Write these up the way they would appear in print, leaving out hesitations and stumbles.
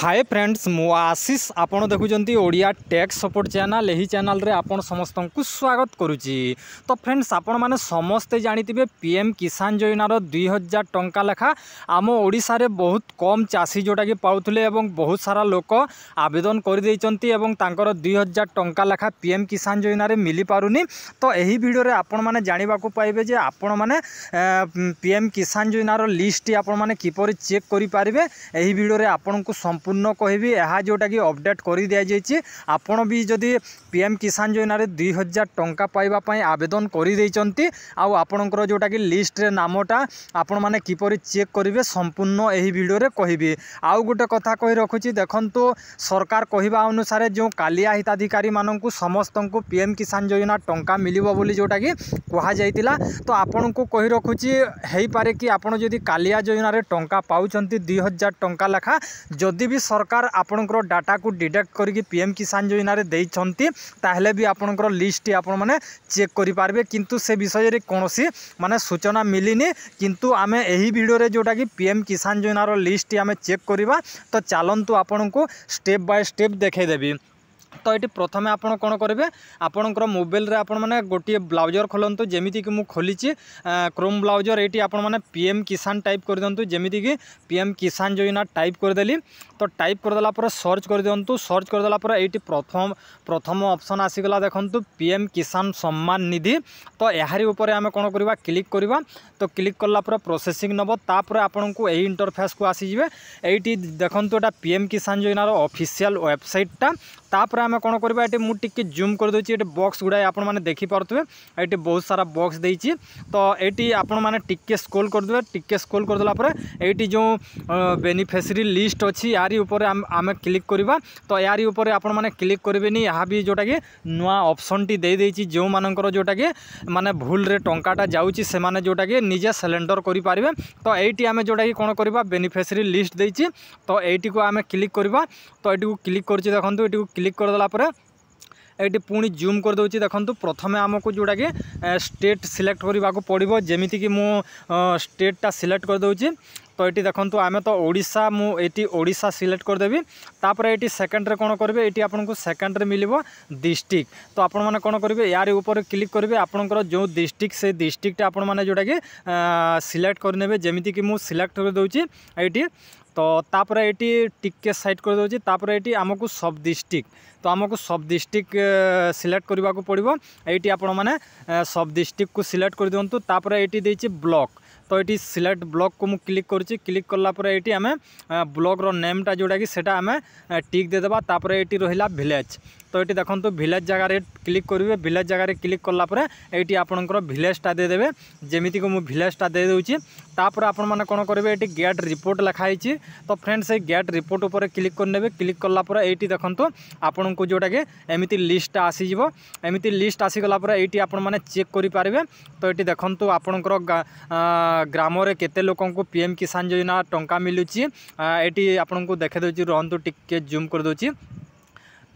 Hi friends मु आशीष आपण देखुचंती Odia tax support channel यही चैनल रे आपण समस्त को स्वागत करुच्ची। तो फ्रेंड्स आपण माने समस्ते जानिथिबे पीएम किसान योजनार 2000 टंका लेखा आम ओडिशा रे बहुत कम चाषी जोटा कि पाउथले एवं बहुत सारा लोक आवेदन कर देइचंती एवं तांकर 2000 टंका लेखा पीएम किसान योजना रे मिली पारुनी। तो यही वीडियो रे आपण माने जानिबा को पाइबे जे आपण माने पीएम किसान योजनार लिस्ट आपण माने किपरि चेक करि पारिबे। यही वीडियो रे आपण को संपूर्ण कहबी यह जोटा कि अपडेट कर दि जाइए। आपण भी जदि पीएम किसान योजना रे 2000 टंका पाइबा आवेदन कर आपणकर जोटा कि लिस्ट रे नामटा आपण माने किपरि चेक करेंगे संपूर्ण यही वीडियो रे कहबी। आउ गोटे कथा कही रखुची देखंतु सरकार कहवा अनुसार जो कालिया हिताधिकारी माननकु समस्त को पीएम किसान योजना टंका मिलिबो बोली जोटा कि कहा जाइतिला। तो आपण को कही रखुची हेई पारे कि आपण जदि कालिया योजना रे टंका पाउचंती 2000 टंका लेखा जदि भी सरकार आपणकर डाटा को डिडक्ट करके पीएम किसान योजना रे देइछंती ताहले भी आपणकर लिस्ट आपण माने चेक करि पारबे। किंतु से विषय रे कोनोसी माने सूचना मिलिनी। किंतु आमे एही वीडियो रे जोटा कि पीएम किसान योजना रो लिस्ट आमे चेक करिबा। तो चलंतु आपणको स्टेप बाय स्टेप देखाई देबी। तो ये प्रथमे आपण कौन करेंगे आपणकर मोबाइल रे आपण माने गोटे ब्राउजर खोलंतु जेमिति कि मु खोलीची क्रोम ब्राउजर एटी आपण माने पीएम किसान टाइप कर दियंतु जेमिति कि पीएम किसान योजना टाइप कर देली। तो टाइप कर देला पर सर्च कर दियंतु। सर्च कर देला पर एटी प्रथम ऑप्शन आसीगला देखंतु पीएम किसान सम्मान निधि। तो यारी ऊपर आमे कोन करबा क्लिक करबा। तो क्लिक करला पर प्रोसेसिंग नबो तापर आपण को एही इंटरफेस को आसी जिवे। एटी देखंतु एटा पीएम किसान योजना रो ऑफिशियल वेबसाइट टा। तापर आमे कोन करबा एटी मु टिके जूम कर दोची। एटी बॉक्स गुडा आपण माने देखि पारतबे एटी बहुत सारा बॉक्स देइची। तो एटी आपण माने टिके स्क्रॉल कर देबे। टिके स्क्रॉल कर देला पर एटी जो बेनिफिशियरी लिस्ट अछि यारी ऊपर आमे क्लिक करबा। तो यारी ऊपर आपण माने क्लिक करबेनी यहा भी जोटा कि नुआ ऑप्शन टी दे देइची। जो मानकर जोटा कि माने भूल रे टंकाटा जाउची से माने जोटा कि निजे सिलेंडर करि पारिबे। तो एटी आमे जोटा कि कोन करबा बेनिफिशियरी लिस्ट देइची। तो एटी को आमे क्लिक करबा। तो एटी को क्लिक करछि देखंतु एटी को क्लिक कर देला पर ये पुणी जूम कर दूसरी देखो। प्रथमे आमको जोटा कि स्टेट सिलेक्ट करने को पड़ो जमीती कि मु स्टेटा सिलेक्ट कर दूची। तो ये देखो आम तो ओडिशा मुझे ओडिशा सिलेक्ट करदेवी। तापर ये सेकेंड रे कौन करेंगे ये आपको सेकेंड रे मिलिबो डिस्ट्रिक्ट। तो आपण मैंने कौन करेंगे यार ऊपर क्लिक करेंगे आपंकर जो डिस्ट्रिक्ट से डिस्ट्रिक्ट आपण मैंने जोटा कि सिलेक्ट करने जमीती कि मुझे सिलेक्ट कर दूची ये। तो तापर ये टिके साइड कर दूची। तापर ये आमको सब डिस्ट्रिक्ट तो आमको सब डिस्ट्रिक्ट सिलेक्ट करने को पड़ो। ये आपण मैंने सब डिस्ट्रिक्ट को सिलेक्ट कर दिंतु। तापर ये देइछि ब्लॉक। तो ये सिलेक्ट ब्लॉक को मु क्लिक करुच्ची। क्लिक कला ये आम ब्लॉक रो नेमटा जोटा कि सेटा आम टिक देदेबा। तापर ये रहिला विलेज। तो ये देखो विलेज जगह क्लिक करेंगे। विलेज जगह क्लिक कलापर ये आपंकर विलेजटा देदेवे जमीती को मुझे विलेजटा दे दूची। तापर आपण मैंने कौन करेंगे ये गेट रिपोर्ट लिखाई। तो फ्रेंड्स ये गेट रिपोर्ट उपर क्लिक करने। क्लिक कलापर ये देखो आपण को जोटा कि एमती लिस्ट आसीज। एमती लिस्ट आसीगला ये आपण मैंने चेक करेंगे। तो ये देखो आपणकर ग्राम रे केते लोकों को पीएम किसान योजना टंका मिलुची। ये आपन को देखे दूची रहंतु टिके जूम कर दूची।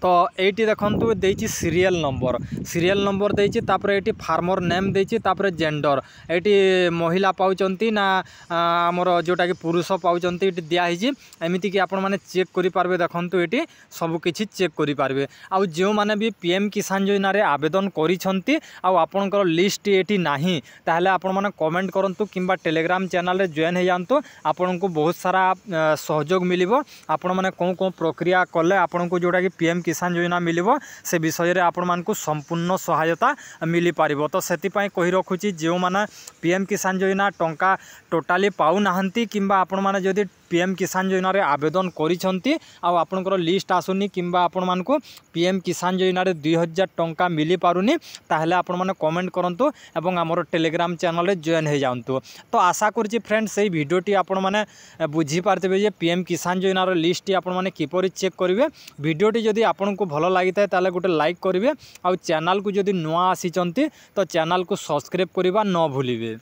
तो ये देखो देइछि सीरियल नंबर देइछि। तापर ये फार्मर नेम देइछि। तापर जेंडर ये महिला पाउचंती ना आमर जोटा कि पुरुष पाउचंती ये दिखाई। एमती कि आपण माने चेक करि पारबे। देखंतु ये सब किछि चेक करि पारबे। आउ जो माने भी पीएम किसान योजना रे आवेदन करिसंती आउ आपनकर लिस्ट एटी नाही ताहले आपण माने कमेंट करंतु किंबा टेलीग्राम चैनल रे जॉइन हे जानतु। आपण को बहुत सारा सहयोग मिलिबो। आपण माने कोन प्रक्रिया कले आपण को जोटा कि पीएम किसान योजना मिलिबो से विषय रे आपण मानकु संपूर्ण सहायता मिली पारिबो। तो सेति पई कहि रखुची जो माने पीएम किसान योजना टंका टोटाली पाउ नाहंती किंबा आपण माने जदि पीएम किसान योजना रे आवेदन करिसंती आ आपनकर लिस्ट आसुनी किंबा आपण मानकु पीएम किसान योजना रे 2000 टंका मिली पारुनी ताहले आपण माने कमेंट करंतु एवं हमर टेलीग्राम चैनल रे जॉइन हे जानतु। तो आशा करछि फ्रेंड्स से वीडियोटी आपण माने बुझी पारतेबे जे पीएम किसान योजना रे लिस्ट आपण माने किपरि चेक करिवे। वीडियोटी जदि आपण को भलो लागिता ताले गोटे लाइक करिवे। आ चैनल को जदि नुआ आसीचंती तो चैनल को सब्सक्राइब करिबा न भूलिबे।